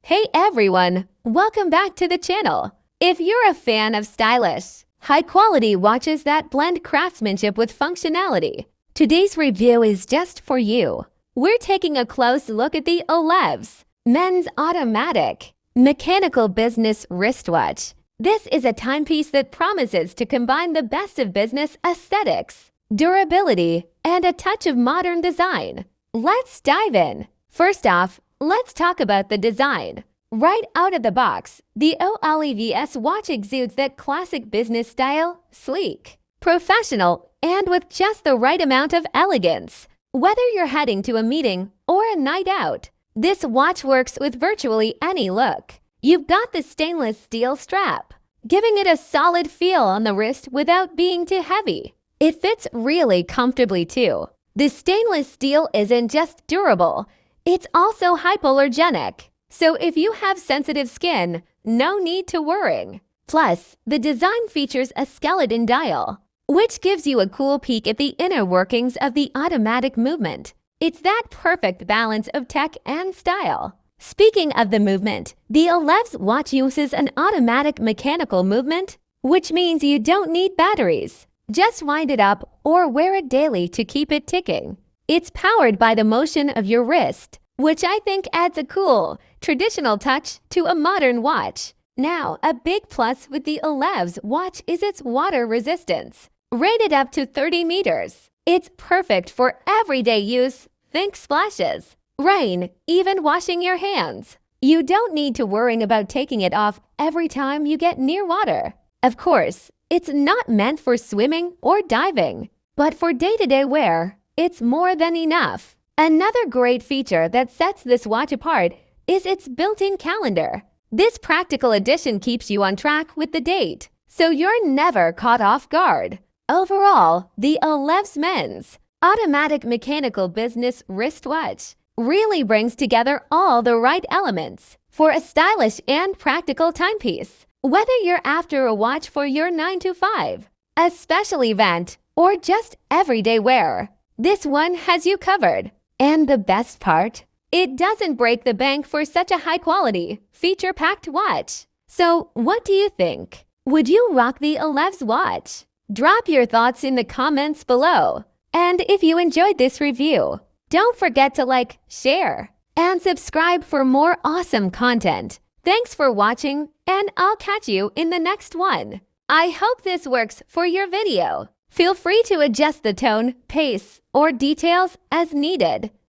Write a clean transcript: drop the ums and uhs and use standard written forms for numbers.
Hey everyone, welcome back to the channel. If you're a fan of stylish, high-quality watches that blend craftsmanship with functionality, today's review is just for you. We're taking a close look at the OLEVS Men's Automatic Mechanical Business Wristwatch. This is a timepiece that promises to combine the best of business aesthetics, durability, and a touch of modern design. Let's dive in. First off, let's talk about the design. Right out of the box, the OLEVS watch exudes that classic business style, sleek, professional, and with just the right amount of elegance. Whether you're heading to a meeting or a night out, this watch works with virtually any look. You've got the stainless steel strap, giving it a solid feel on the wrist without being too heavy. It fits really comfortably too. The stainless steel isn't just durable, it's also hypoallergenic, so if you have sensitive skin, no need to worry. Plus, the design features a skeleton dial, which gives you a cool peek at the inner workings of the automatic movement. It's that perfect balance of tech and style. Speaking of the movement, the OLEVS watch uses an automatic mechanical movement, which means you don't need batteries. Just wind it up or wear it daily to keep it ticking. It's powered by the motion of your wrist, which I think adds a cool, traditional touch to a modern watch. Now, a big plus with the OLEVS watch is its water resistance. Rated up to 30 meters, it's perfect for everyday use. Think splashes, rain, even washing your hands. You don't need to worry about taking it off every time you get near water. Of course, it's not meant for swimming or diving, but for day-to-day wear, it's more than enough. Another great feature that sets this watch apart is its built-in calendar. This practical addition keeps you on track with the date, so you're never caught off guard. Overall, the OLEVS Men's Automatic Mechanical Business Wristwatch really brings together all the right elements for a stylish and practical timepiece. Whether you're after a watch for your 9-to-5, a special event, or just everyday wear, this one has you covered. And the best part? It doesn't break the bank for such a high-quality, feature-packed watch. So, what do you think? Would you rock the OLEVS watch? Drop your thoughts in the comments below. And if you enjoyed this review, don't forget to like, share, and subscribe for more awesome content. Thanks for watching, and I'll catch you in the next one. I hope this works for your video. Feel free to adjust the tone, pace, or details as needed.